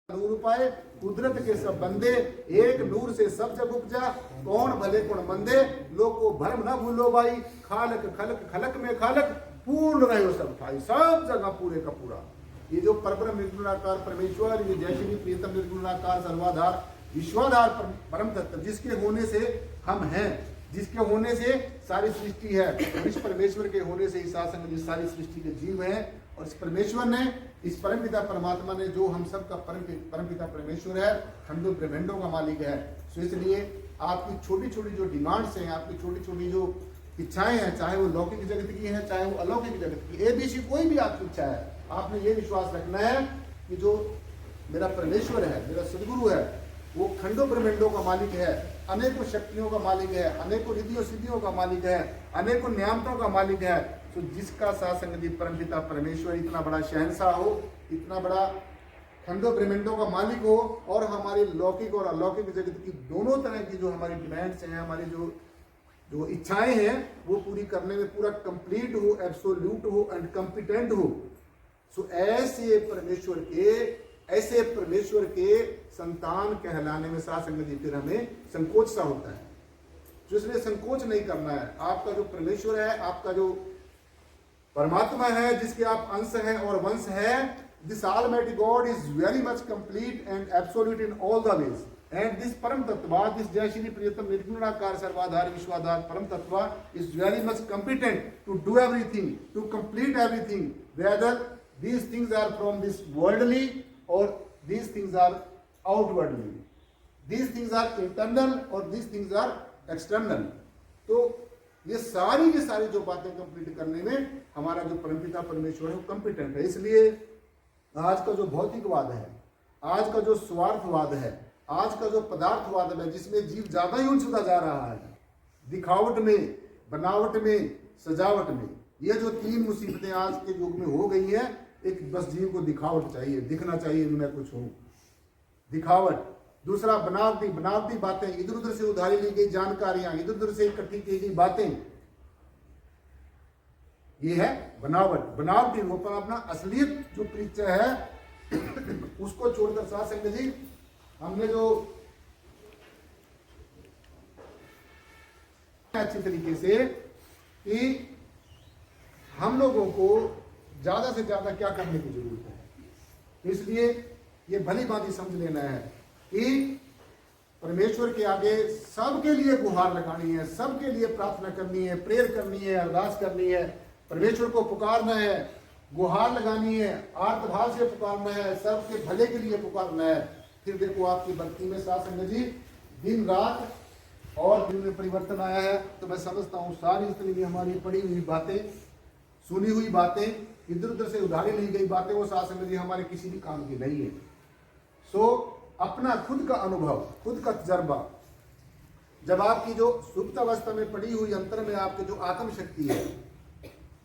नूर पाए कुदरत के सब बंदे, एक नूर से सब जग उपजा, कौन भले कौन मंदे, लोग को भरम न भूलो भाई, खालक खलक खलक में खालक, पूर्ण रहे सब ठाई, सब जगह पूरे का पूरा। ये जो परब्रह्म निर्गुणाकार परमेश्वर, ये जय श्री प्रियतम निर्गुणाकार सर्वाधार विश्वाधार परम तत्व, जिसके होने से हम हैं, जिसके होने से सारी सृष्टि है, और इस परमेश्वर के होने से ही सारी सृष्टि के जीव हैं। और इस परमेश्वर ने, इस परमपिता परमात्मा ने, जो हम सब का परमपिता परमेश्वर है, खंडों ब्रह्मांडों का मालिक है। सो इसलिए आपकी छोटी छोटी जो डिमांड्स हैं, आपकी छोटी छोटी जो इच्छाएं हैं, चाहे वो लौकिक जगत की है, चाहे वो अलौकिक जगत की, ABC कोई भी आपकी इच्छा है, आपने ये विश्वास रखना है कि जो मेरा परमेश्वर है, मेरा सदगुरु है, वो खंडों ब्रह्मांडों का मालिक है, अनेकों शक्तियों का मालिक है, अनेकों रिद्धियों सिद्धियों का मालिक है, अनेकों नियामतों का मालिक है। तो जिसका शासनगति परमपिता परमेश्वर इतना बड़ा शहंशाह हो, इतना बड़ा खंडों ब्रह्मांडों का मालिक हो, और हमारी लौकिक और अलौकिक जगत की दोनों तरह की जो हमारी डिमांड्स हैं, हमारी जो इच्छाएं हैं, वो पूरी करने में पूरा कंप्लीट हो, एब्सोल्यूट हो एंड कॉम्पिटेंट हो। सो ऐसे परमेश्वर के संतान कहलाने में शासनगति फिर हमें संकोच सा होता है। तो इसलिए संकोच नहीं करना है। आपका जो परमेश्वर है, आपका जो परमात्मा है, जिसके आप अंश हैं और वंश है, this almighty God is very much complete and absolute in all the ways, and this परम तत्व, दिस जय श्री प्रियतम निर्गुणाकार सर्वाधार विश्वाधार परम तत्व is very much competent to do everything, to complete everything, whether these things are from this worldly or these things are outwardly, these things are internal or these things are external। तो ये सारी जो बातें complete करने में हमारा जो परमपिता परमेश्वर है वो कंपिटेंट है। इसलिए आज का जो भौतिकवाद है, आज का जो स्वार्थवाद है, आज का जो पदार्थवाद है, जिसमें जीव ज्यादा ही उलझता जा रहा है, दिखावट में, बनावट में, सजावट में, ये जो तीन मुसीबतें आज के युग में हो गई है। एक बस जीव को दिखावट चाहिए, दिखना चाहिए मैं कुछ हूं, दिखावट। दूसरा बनावटी बातें, इधर उधर से उधारी ली गई जानकारियां, इधर उधर से इकट्ठी की गई बातें, ये है बनावटी। वो पर अपना असलियत जो परिचय है उसको छोड़कर साथ संग जी हमने जो अच्छी तरीके से कि हम लोगों को ज्यादा से ज्यादा क्या करने की जरूरत है। इसलिए ये भली भांति समझ लेना है कि परमेश्वर के आगे सबके लिए गुहार लगानी है, सबके लिए प्रार्थना करनी है, प्रेयर करनी है, अरदास करनी है, परमेश्वर को पुकारना है, गुहार लगानी है, आर्तभाव से पुकारना है, सबके भले के लिए पुकारना है। फिर देखो आपकी भक्ति में शासन जी दिन रात और दिन में परिवर्तन आया है। तो मैं समझता हूँ सारी जितनी भी हमारी पड़ी हुई बातें, सुनी हुई बातें, इधर उधर से उधारी ली गई बातें, वो शासन जी हमारे किसी भी काम की नहीं है। सो अपना खुद का अनुभव, खुद का तजर्बा, जब आपकी जो सुप्त अवस्था में पड़ी हुई अंतर में आपके जो आत्म शक्ति है,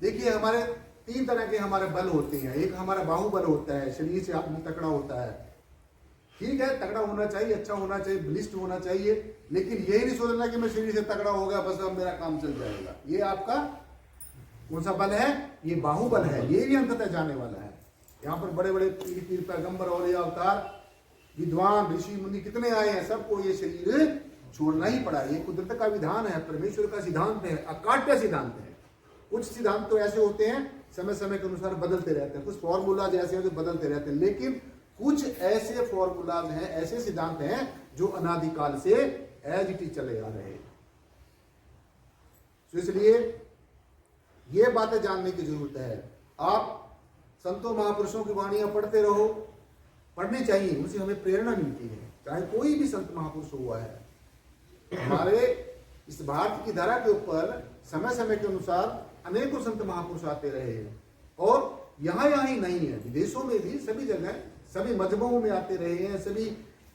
देखिए हमारे तीन तरह के हमारे बल होते हैं। एक हमारा बाहुबल होता है, शरीर से आदमी तकड़ा होता है, ठीक है, तगड़ा होना चाहिए, अच्छा होना चाहिए, बलिष्ठ होना चाहिए, लेकिन यही नहीं सोचना कि मैं शरीर से तगड़ा हो गया बस अब मेरा काम चल जाएगा। ये आपका कौन सा बल है? ये बाहुबल है, ये भी अंततः जाने वाला है। यहाँ पर बड़े बड़े पीर पैगंबर और ये अवतार विद्वान ऋषि मुनि कितने आए हैं, सबको ये शरीर छोड़ना ही पड़ा। ये कुदरत का विधान है, परमेश्वर का सिद्धांत है, अकाट्य सिद्धांत है। कुछ सिद्धांत तो ऐसे होते हैं समय समय के अनुसार बदलते रहते हैं, कुछ फॉर्मूलाज ऐसे हैं जो बदलते रहते हैं, लेकिन कुछ ऐसे फॉर्मूलाज हैं, ऐसे सिद्धांत हैं जो अनादिकाल से एज इट इज चले आ रहे हैं। तो इसलिए ये बातें जानने की जरूरत है। आप संतों महापुरुषों की वाणियां पढ़ते रहो, पढ़नी चाहिए, उनसे हमें प्रेरणा मिलती है। चाहे कोई भी संत महापुरुष हुआ है, हमारे इस भारत की धरा के ऊपर समय समय के अनुसार अनेकों संत महापुरुष आते रहे हैं, और यहाँ ही नहीं है, विदेशों में भी सभी जगह सभी मजहबों में आते रहे हैं, सभी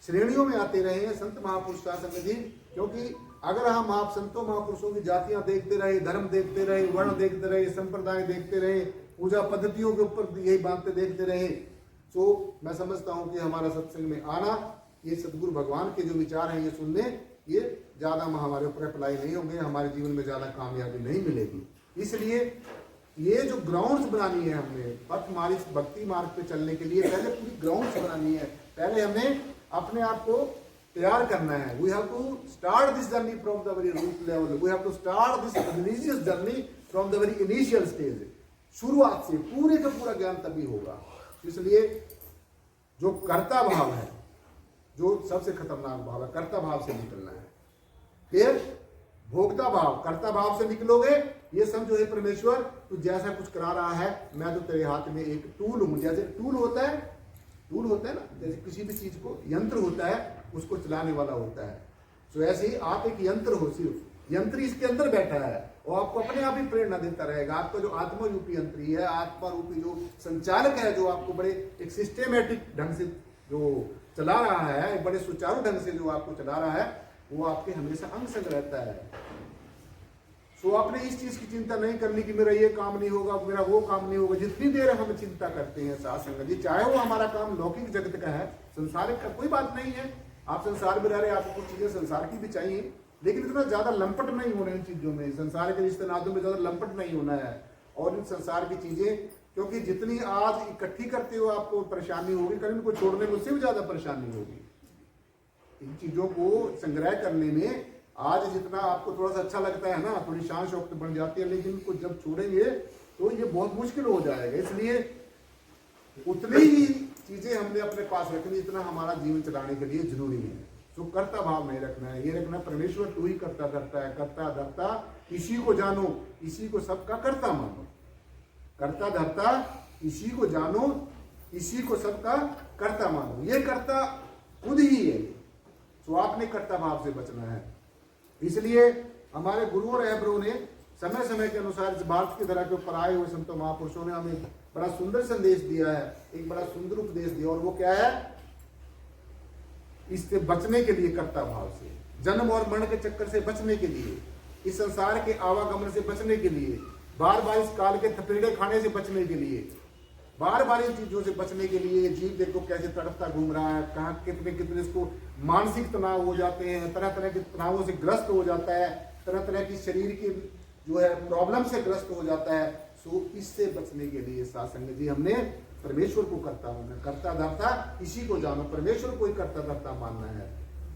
श्रेणियों में आते रहे हैं संत महापुरुष का संगति। क्योंकि अगर हम आप संतों महापुरुषों की जातियां देखते रहे, धर्म देखते रहे, वर्ण देखते रहे, संप्रदाय देखते रहे, पूजा पद्धतियों के ऊपर यही बातें देखते रहे, तो मैं समझता हूं कि हमारा सत्संग में आना, ये सदगुरु भगवान के जो विचार हैं ये सुनने, ये ज्यादा हमारे ऊपर अप्लाई नहीं होंगे, हमारे जीवन में ज्यादा कामयाबी नहीं मिलेगी। इसलिए ये जो ग्राउंड्स बनानी है हमने पथ मार्ग भक्ति मार्ग पे चलने के लिए, पहले पूरी ग्राउंड्स बनानी है, पहले हमें अपने आप को तैयार करना है। We have to start this journey from the very root level, we have to start this religious journey from the very initial stage. शुरुआत से पूरे का पूरा ज्ञान तभी होगा। इसलिए जो कर्ता भाव है, जो सबसे खतरनाक भाव है, कर्ता भाव से निकलना है। फिर भोक्ता भाव, कर्ता भाव से निकलोगे, ये समझो है परमेश्वर तू जैसा कुछ करा रहा है, मैं तो तेरे हाथ में एक टूल हूं। जैसे टूल होता है ना, जैसे किसी भी चीज को यंत्र होता है, उसको चलाने वाला होता है। तो ऐसे ही आप एक यंत्र हो, सिर्फ यंत्र इसके अंदर बैठा है और आपको अपने आप ही प्रेरणा देता रहेगा। आपका जो आत्मा रूपी यंत्री है, आत्मा रूपी जो संचालक है, जो आपको बड़े एक सिस्टेमेटिक ढंग से जो चला रहा है, बड़े सुचारू ढंग से जो आपको चला रहा है, वो आपके हमेशा अंग संग रहता है। सो आपने इस चीज की चिंता नहीं करनी कि मेरा ये काम नहीं होगा, मेरा वो काम नहीं होगा। जितनी देर हम चिंता करते हैं साथ संगत जी, चाहे वो हमारा काम लौकिक जगत का है, संसारिक का कोई बात नहीं है। आप संसार में रह रहे हैं, आपको कुछ चीजें संसार की भी चाहिए, लेकिन इतना ज्यादा लंपट नहीं होना इन चीजों में। संसार के रिश्ते नातों में ज्यादा लंपट नहीं होना है। और इन संसार की चीजें, क्योंकि जितनी आज इकट्ठी करते हो आपको परेशानी होगी, कल इनको छोड़ने में उससे भी ज्यादा परेशानी होगी। इन चीजों को संग्रह करने में आज जितना आपको थोड़ा सा अच्छा लगता है ना, थोड़ी शान शौकत बन जाती है, लेकिन इनको जब छोड़ेंगे तो ये बहुत मुश्किल हो जाएगा। इसलिए उतनी ही चीजें हमने अपने पास रखनी जितना हमारा जीवन चलाने के लिए जरूरी है। तो कर्ता भाव नहीं रखना है, ये रखना परमेश्वर तू ही करता धरता है, करता धरता इसी को जानो, इसी को सबका कर्ता मानो। करता धरता इसी को जानो, इसी को सबका कर्ता मानो। ये कर्ता खुद ही है। तो आपने कर्ता भाव से बचना है। इसलिए हमारे गुरु और रहबरों ने समय समय के अनुसार इस भारत की धरा के ऊपर आए हुए संतों महापुरुषों ने हमें बड़ा सुंदर संदेश दिया है, एक बड़ा सुंदर उपदेश दिया। और वो क्या है? इससे बचने के लिए, कर्ता भाव से, जन्म और मरण के चक्कर से बचने के लिए, इस संसार के आवागमन से बचने के लिए, बार बार इस काल के थपेड़े खाने से बचने के लिए, बार बार इन चीजों से बचने के लिए। जीव देखो कैसे तड़पता घूम रहा है, कहाँ कितने कितने इसको मानसिक तनाव हो जाते हैं, तरह तरह के तनावों से ग्रस्त हो जाता है, तरह तरह की शरीर की जो है प्रॉब्लम से ग्रस्त हो जाता है। सो इससे बचने के लिए सासंग जी हमने परमेश्वर को कर्ता माना। कर्ता धर्ता इसी को जानो, परमेश्वर को ही कर्ता धर्ता मानना है।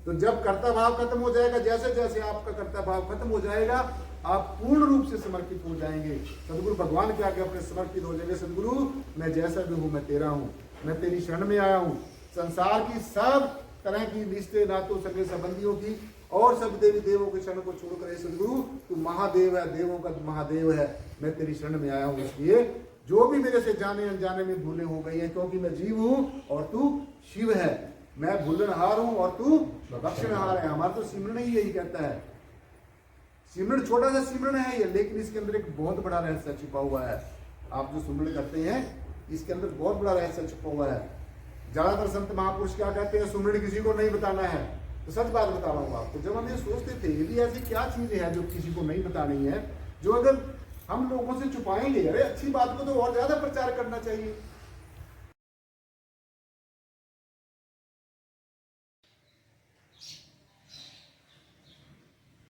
तो जब कर्ता भाव खत्म हो जाएगा, जैसे जैसे आपका कर्ता भाव खत्म हो जाएगा, आप पूर्ण रूप से समर्पित हो जाएंगे। सदगुरु भगवान के आगे अपने समर्पित हो जाएंगे। सदगुरु मैं जैसा भी हूँ मैं तेरा हूँ, मैं तेरी शरण में आया हूँ। संसार की सब तरह की रिश्ते नातों सगे संबंधियों की और सब देवी देवों के शरण को छोड़कर, सदगुरु तू महादेव है, देवों का महादेव है, मैं तेरी शरण में आया हूँ। इसलिए जो भी मेरे से जाने अनजाने में भूले हो गई है, क्योंकि मैं जीव हूँ और तू शिव है, मैं भूलनहार हूँ और तू बख्शनहार है। हमारा तो सिमरन ही यही कहता है। सिमरन छोटा सा सिमरन है ये, लेकिन इसके अंदर एक बहुत बड़ा रहस्य छिपा हुआ है। आप जो सिमरन करते हैं, इसके अंदर बहुत बड़ा रहस्य छिपा हुआ है। ज्यादातर संत महापुरुष क्या कहते हैं? सुमरण किसी को नहीं बताना है। तो सच बात बता रहा हूँ आपको, जब हम ये सोचते थे यदि ऐसी क्या चीजें हैं जो किसी को नहीं बतानी है, जो अगर हम लोगों से छुपाएंगे, अरे अच्छी बात को तो और ज्यादा प्रचार करना चाहिए,